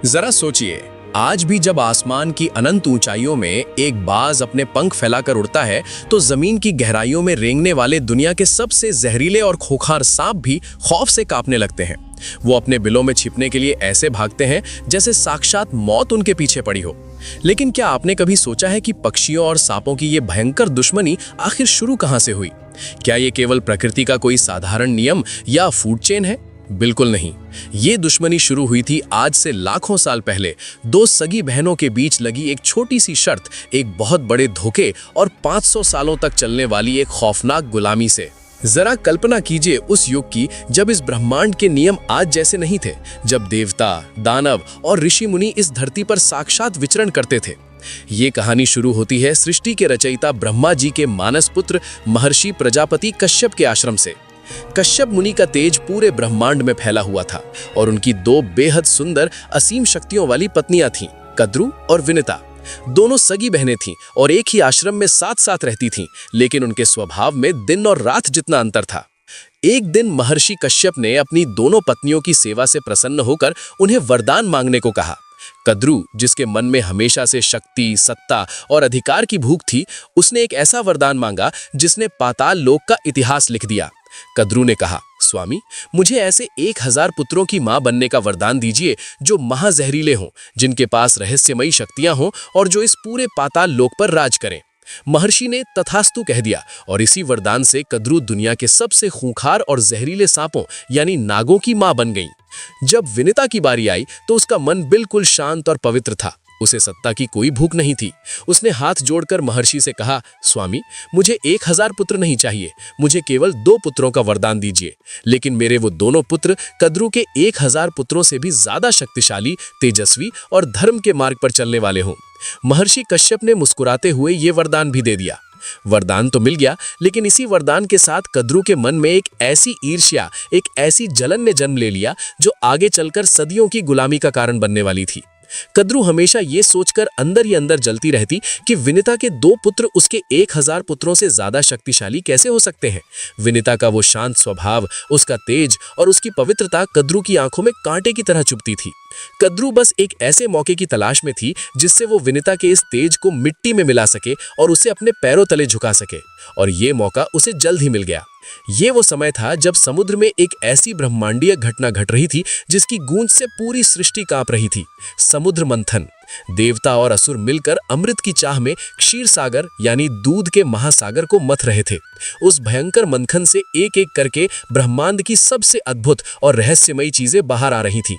जरा सोचिए, आज भी जब आसमान की अनंत ऊंचाइयों में एक बाज अपने पंख फैलाकर उड़ता है तो जमीन की गहराइयों में रेंगने वाले दुनिया के सबसे जहरीले और खूंखार सांप भी खौफ से कांपने लगते हैं। वो अपने बिलों में छिपने के लिए ऐसे भागते हैं जैसे साक्षात मौत उनके पीछे पड़ी हो। लेकिन क्या आपने कभी सोचा है कि पक्षियों और सांपों की ये भयंकर दुश्मनी आखिर शुरू कहां से हुई? क्या ये केवल प्रकृति का कोई साधारण नियम या फूड चेन है? बिल्कुल नहीं। ये दुश्मनी शुरू हुई थी आज से लाखों साल पहले दो सगी बहनों के बीच लगी एक छोटी सी शर्त, एक बहुत बड़े धोखे और 500 सालों तक चलने वाली एक खौफनाक गुलामी से। जरा कल्पना कीजिए उस युग की जब इस ब्रह्मांड के नियम आज जैसे नहीं थे, जब देवता, दानव और ऋषि मुनि इस धरती पर साक्षात विचरण करते थे। ये कहानी शुरू होती है सृष्टि के रचयिता ब्रह्मा जी के मानस पुत्र महर्षि प्रजापति कश्यप के आश्रम से। कश्यप मुनि का तेज पूरे ब्रह्मांड में फैला हुआ था और उनकी दो बेहद सुंदर असीम शक्तियों वाली पत्नियां थीं, कद्रू और विनिता। दोनों सगी बहनें थीं और एक ही आश्रम में साथ साथ रहती थीं, लेकिन उनके स्वभाव में दिन और रात जितना अंतर था। एक दिन महर्षि कश्यप ने अपनी दोनों पत्नियों की सेवा से प्रसन्न होकर उन्हें वरदान मांगने को कहा। कद्रू, जिसके मन में हमेशा से शक्ति, सत्ता और अधिकार की भूख थी, उसने एक ऐसा वरदान मांगा जिसने पाताल लोक का इतिहास लिख दिया। कद्रू ने कहा, स्वामी, मुझे ऐसे 1000 पुत्रों की मां बनने का वरदान दीजिए जो महाजहरीले हों, जिनके पास रहस्यमयी शक्तियां हों और जो इस पूरे पाताल लोक पर राज करें। महर्षि ने तथास्तु कह दिया और इसी वरदान से कद्रू दुनिया के सबसे खूंखार और जहरीले सांपों यानी नागों की मां बन गई। जब विनिता की बारी आई तो उसका मन बिल्कुल शांत और पवित्र था। उसे सत्ता की कोई भूख नहीं थी। उसने हाथ जोड़कर महर्षि से कहा, स्वामी, मुझे 1000 पुत्र नहीं चाहिए, मुझे केवल 2 पुत्रों का वरदान दीजिए। लेकिन मेरे वो दोनों पुत्र कद्रू के 1000 पुत्रों से भी ज्यादा शक्तिशाली, तेजस्वी और धर्म के मार्ग पर चलने वाले हों। महर्षि कश्यप ने मुस्कुराते हुए ये वरदान भी दे दिया। वरदान तो मिल गया, लेकिन इसी वरदान के साथ कद्रू के मन में एक ऐसी ईर्ष्या, एक ऐसी जलन ने जन्म ले लिया जो आगे चलकर सदियों की गुलामी का कारण बनने वाली थी। कद्रू हमेशा ये सोचकर अंदर ही अंदर जलती रहती कि विनिता के 2 पुत्र उसके 1000 पुत्रों से ज्यादा शक्तिशाली कैसे हो सकते हैं। विनिता का वो शांत स्वभाव, उसका तेज और उसकी पवित्रता कद्रू की आंखों में कांटे की तरह चुभती थी। कद्रू बस एक ऐसे मौके की तलाश में थी जिससे वो विनिता के इस तेज को मिट्टी में मिला सके और उसे अपने पैरों तले झुका सके, और ये मौका उसे जल्द ही मिल गया। ये वो समय था जब समुद्र में एक ऐसी ब्रह्मांडीय घटना घट रही थी जिसकी गूंज से पूरी सृष्टि कांप रही थी। समुद्र मंथन। देवता और असुर मिलकर अमृत की चाह में क्षीर सागर यानी दूध के महासागर को मथ रहे थे। उस भयंकर मंथन से एक एक करके ब्रह्मांड की सबसे अद्भुत और रहस्यमयी चीजें बाहर आ रही थीं।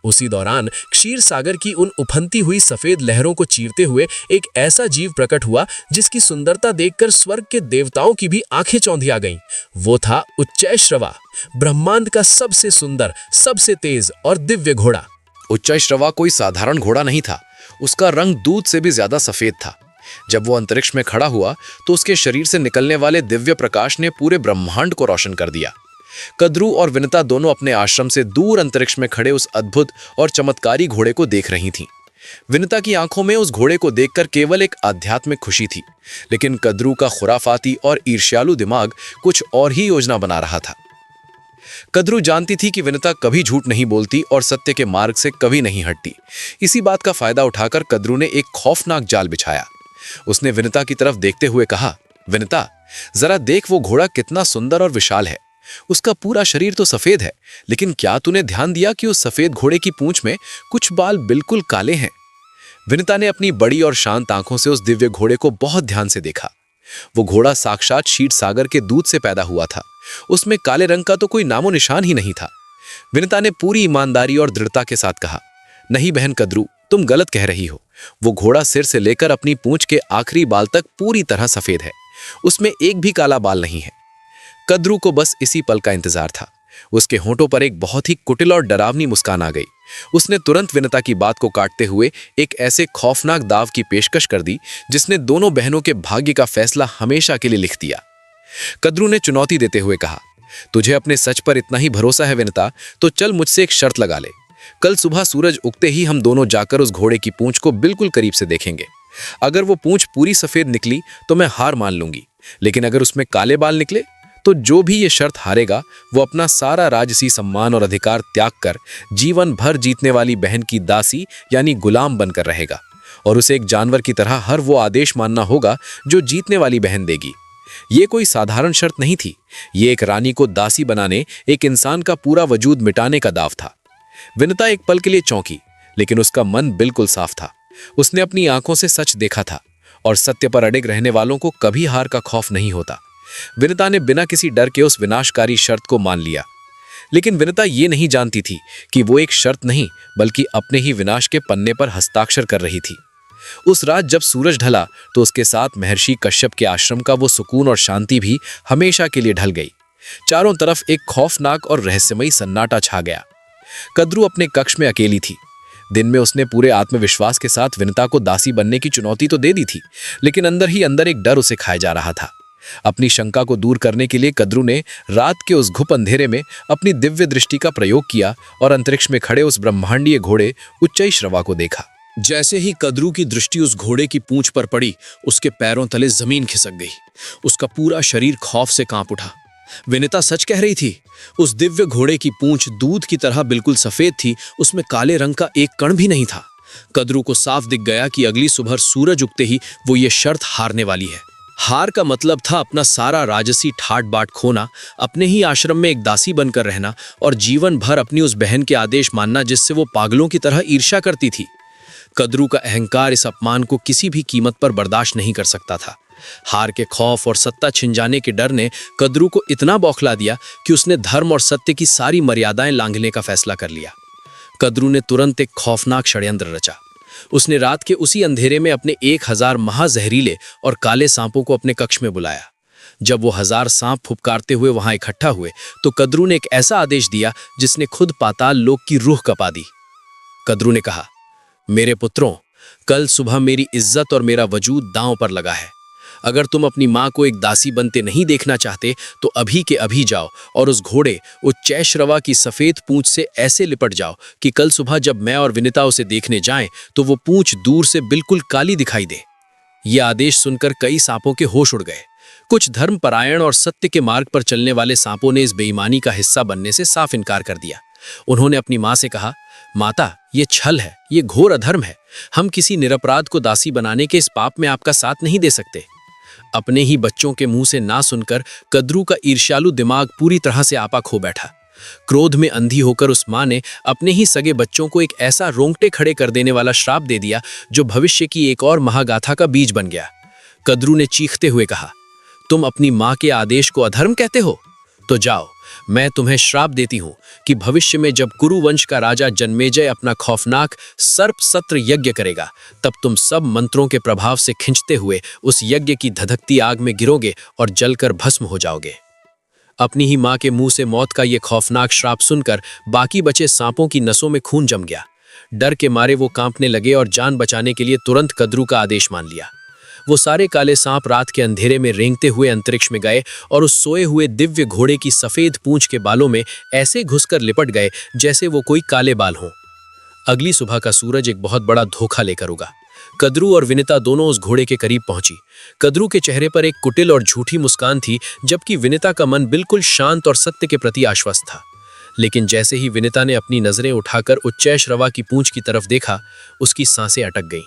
उसी दौरान क्षीर सागर की उन उफनती हुई सफेद लहरों को चीरते हुए एक ऐसा जीव प्रकट हुआ जिसकी सुंदरता देखकर स्वर्ग के देवताओं की भी आंखें चौंधिया गईं। वो था उच्चैश्रवा, ब्रह्मांड का सबसे सुंदर, सबसे तेज और दिव्य घोड़ा। उच्चैश्रवा कोई साधारण घोड़ा नहीं था। उसका रंग दूध से भी ज्यादा सफेद था। जब वो अंतरिक्ष में खड़ा हुआ तो उसके शरीर से निकलने वाले दिव्य प्रकाश ने पूरे ब्रह्मांड को रोशन कर दिया। कद्रू और विनिता दोनों अपने आश्रम से दूर अंतरिक्ष में खड़े उस अद्भुत और चमत्कारी घोड़े को देख रही थीं। विनिता की आंखों में उस घोड़े को देखकर केवल एक आध्यात्मिक खुशी थी, लेकिन कद्रू का खुराफाती और ईर्ष्यालु दिमाग कुछ और ही योजना बना रहा था। कद्रू जानती थी कि विनिता कभी झूठ नहीं बोलती और सत्य के मार्ग से कभी नहीं हटती। इसी बात का फायदा उठाकर कद्रू ने एक खौफनाक जाल बिछाया। उसने विनिता की तरफ देखते हुए कहा, विनिता, जरा देख वो घोड़ा कितना सुंदर और विशाल है। उसका पूरा शरीर तो सफेद है, लेकिन क्या तूने ध्यान दिया कि उस सफेद घोड़े की पूंछ में कुछ बाल बिल्कुल काले हैं? विनिता ने अपनी बड़ी और शांत आंखों से उस दिव्य घोड़े को बहुत ध्यान से देखा। वो घोड़ा साक्षात क्षीर सागर के दूध से पैदा हुआ था। उसमें काले रंग का तो कोई नामो निशान ही नहीं था। विनिता ने पूरी ईमानदारी और दृढ़ता के साथ कहा, नहीं बहन कद्रू, तुम गलत कह रही हो। वो घोड़ा सिर से लेकर अपनी पूंछ के आखिरी बाल तक पूरी तरह सफेद है। उसमें एक भी काला बाल नहीं है। कद्रू को बस इसी पल का इंतजार था। उसके होंठों पर एक बहुत ही कुटिल और डरावनी मुस्कान आ गई। उसने तुरंत विनिता की बात को काटते हुए एक ऐसे खौफनाक दाव की पेशकश कर दी जिसने दोनों बहनों के भाग्य का फैसला हमेशा के लिए लिख दिया। कद्रू ने चुनौती देते हुए कहा, तुझे अपने सच पर इतना ही भरोसा है विनिता, तो चल मुझसे एक शर्त लगा ले। कल सुबह सूरज उगते ही हम दोनों जाकर उस घोड़े की पूंछ को बिल्कुल करीब से देखेंगे। अगर वो पूंछ पूरी सफेद निकली तो मैं हार मान लूंगी, लेकिन अगर उसमें काले बाल निकले तो जो भी ये शर्त हारेगा वो अपना सारा राजसी सम्मान और अधिकार त्याग कर जीवन भर जीतने वाली बहन की दासी यानी गुलाम बनकर रहेगा और उसे एक जानवर की तरह हर वो आदेश मानना होगा जो जीतने वाली बहन देगी। ये कोई साधारण शर्त नहीं थी, ये एक रानी को दासी बनाने, एक इंसान का पूरा वजूद मिटाने का दाव था। विनिता एक पल के लिए चौंकी, लेकिन उसका मन बिल्कुल साफ था। उसने अपनी आंखों से सच देखा था और सत्य पर अडिग रहने वालों को कभी हार का खौफ नहीं होता। विनिता ने बिना किसी डर के उस विनाशकारी शर्त को मान लिया। लेकिन विनिता ये नहीं जानती थी कि वो एक शर्त नहीं बल्कि अपने ही विनाश के पन्ने पर हस्ताक्षर कर रही थी। उस रात जब सूरज ढला तो उसके साथ महर्षि कश्यप के आश्रम का वो सुकून और शांति भी हमेशा के लिए ढल गई। चारों तरफ एक खौफनाक और रहस्यमयी सन्नाटा छा गया। कद्रू अपने कक्ष में अकेली थी। दिन में उसने पूरे आत्मविश्वास के साथ विनिता को दासी बनने की चुनौती तो दे दी थी, लेकिन अंदर ही अंदर एक डर उसे खाए जा रहा था। अपनी शंका को दूर करने के लिए कद्रू ने रात के उस घुप अंधेरे में अपनी दिव्य दृष्टि का प्रयोग किया और अंतरिक्ष में खड़े उस ब्रह्मांडीय घोड़े उच्चैःश्रवा को देखा। जैसे ही कद्रू की दृष्टि उस घोड़े की पूंछ पर पड़ी, उसके पैरों तले जमीन खिसक गई। उसका पूरा शरीर खौफ से कांप उठा। विनिता सच कह रही थी। उस दिव्य घोड़े की पूंछ दूध की तरह बिल्कुल सफेद थी, उसमें काले रंग का एक कण भी नहीं था। कद्रू को साफ दिख गया कि अगली सुबह सूरज उगते ही वो ये शर्त हारने वाली है। हार का मतलब था अपना सारा राजसी ठाट बाट खोना, अपने ही आश्रम में एक दासी बनकर रहना और जीवन भर अपनी उस बहन के आदेश मानना जिससे वो पागलों की तरह ईर्ष्या करती थी। कद्रू का अहंकार इस अपमान को किसी भी कीमत पर बर्दाश्त नहीं कर सकता था। हार के खौफ और सत्ता छिन जाने के डर ने कद्रू को इतना बौखला दिया कि उसने धर्म और सत्य की सारी मर्यादाएं लांघने का फैसला कर लिया। कद्रू ने तुरंत एक खौफनाक षड्यंत्र रचा। उसने रात के उसी अंधेरे में अपने 1000 महाजहरीले और काले सांपों को अपने कक्ष में बुलाया। जब वो 1000 सांप फुफकारते हुए वहां इकट्ठा हुए तो कद्रू ने एक ऐसा आदेश दिया जिसने खुद पाताल लोक की रूह कपा दी। कद्रू ने कहा, मेरे पुत्रों, कल सुबह मेरी इज्जत और मेरा वजूद दांव पर लगा है। अगर तुम अपनी माँ को एक दासी बनते नहीं देखना चाहते तो अभी के अभी जाओ और उस घोड़े उच्चैःश्रवा की सफेद पूंछ से ऐसे लिपट जाओ कि कल सुबह जब मैं और विनिता उसे देखने जाएं तो वो पूंछ दूर से बिल्कुल काली दिखाई दे। यह आदेश सुनकर कई सांपों के होश उड़ गए। कुछ धर्मपरायण और सत्य के मार्ग पर चलने वाले सांपों ने इस बेईमानी का हिस्सा बनने से साफ इनकार कर दिया। उन्होंने अपनी माँ से कहा, माता, ये छल है, ये घोर अधर्म है। हम किसी निरपराध को दासी बनाने के इस पाप में आपका साथ नहीं दे सकते। अपने ही बच्चों के मुंह से ना सुनकर कद्रू का ईर्ष्यालु दिमाग पूरी तरह से आपा खो बैठा। क्रोध में अंधी होकर उस मां ने अपने ही सगे बच्चों को एक ऐसा रोंगटे खड़े कर देने वाला श्राप दे दिया जो भविष्य की एक और महागाथा का बीज बन गया। कद्रू ने चीखते हुए कहा, तुम अपनी मां के आदेश को अधर्म कहते हो? तो जाओ, मैं तुम्हें श्राप देती हूं कि भविष्य में जब कुरु वंश का राजा जन्मेजय अपना खौफनाक सर्प सत्र यज्ञ करेगा, तब तुम सब मंत्रों के प्रभाव से खिंचते हुए उस यज्ञ की धधकती आग में गिरोगे और जलकर भस्म हो जाओगे। अपनी ही मां के मुंह से मौत का ये खौफनाक श्राप सुनकर बाकी बचे सांपों की नसों में खून जम गया। डर के मारे वो कांपने लगे और जान बचाने के लिए तुरंत कद्रू का आदेश मान लिया। वो सारे काले सांप रात के अंधेरे में रेंगते हुए अंतरिक्ष में गए और उस सोए हुए दिव्य घोड़े की सफेद पूंछ के बालों में ऐसे घुसकर लिपट गए जैसे वो कोई काले बाल हों। अगली सुबह का सूरज एक बहुत बड़ा धोखा लेकर उगा। कद्रू और विनिता दोनों उस घोड़े के करीब पहुंची। कद्रू के चेहरे पर एक कुटिल और झूठी मुस्कान थी, जबकि विनिता का मन बिल्कुल शांत और सत्य के प्रति आश्वस्त था। लेकिन जैसे ही विनिता ने अपनी नजरें उठाकर उच्चैःश्रवा की पूंछ की तरफ देखा, उसकी सांसें अटक गईं।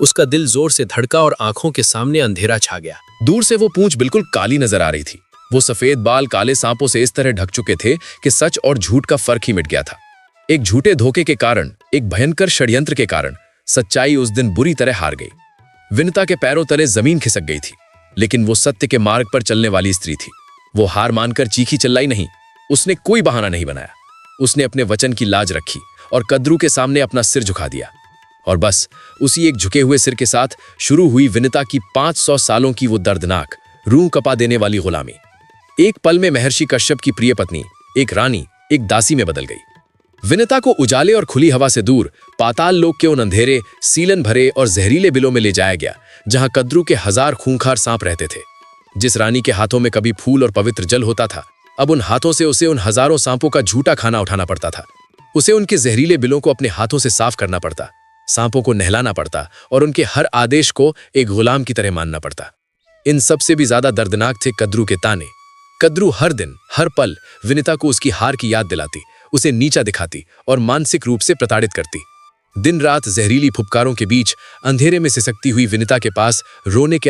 उसका दिल जोर से धड़का और आंखों के सामने अंधेरा छा गया। दूर से वो पूंछ बिल्कुल काली नजर आ रही थी। वो सफेद बाल काले सांपों से इस तरह ढक चुके थे कि सच और झूठ का फर्क ही मिट गया था। एक झूठे धोखे के कारण, एक भयंकर षड्यंत्र के कारण सच्चाई उस दिन बुरी तरह हार गई। विनिता के पैरों तले जमीन खिसक गई थी, लेकिन वो सत्य के मार्ग पर चलने वाली स्त्री थी। वो हार मानकर चीखी चिल्लाई नहीं, उसने कोई बहाना नहीं बनाया। उसने अपने वचन की लाज रखी और कद्रू के सामने अपना सिर झुका दिया। और बस उसी एक झुके हुए सिर के साथ शुरू हुई विनिता की 500 सालों की वो दर्दनाक, रूह कपा देने वाली गुलामी। एक पल में महर्षि कश्यप की प्रिय पत्नी, एक रानी, एक दासी में बदल गई। विनिता को उजाले और खुली हवा से दूर पाताल लोक के उन अंधेरे, सीलन भरे और जहरीले बिलों में ले जाया गया, जहां कद्रू के 1000 खूंखार सांप रहते थे। जिस रानी के हाथों में कभी फूल और पवित्र जल होता था, अब उन हाथों से उसे उन हजारों सांपों का झूठा खाना उठाना पड़ता था। उसे उनके जहरीले बिलों को अपने हाथों से साफ करना पड़ता, सांपों को नहलाना पड़ता और उनके हर आदेश को एक गुलाम की तरह मानना पड़ता। इन सब से भी ज्यादा दर्दनाक थे कद्रू के ताने। कद्रू हर दिन हर पल विनीता को उसकी हार की याद दिलाती, उसे नीचा दिखाती और मानसिक रूप से प्रताड़ित करती। दिन रात जहरीली फुफकारों के बीच अंधेरे में सिसकती हुई विनीता के पास रोने के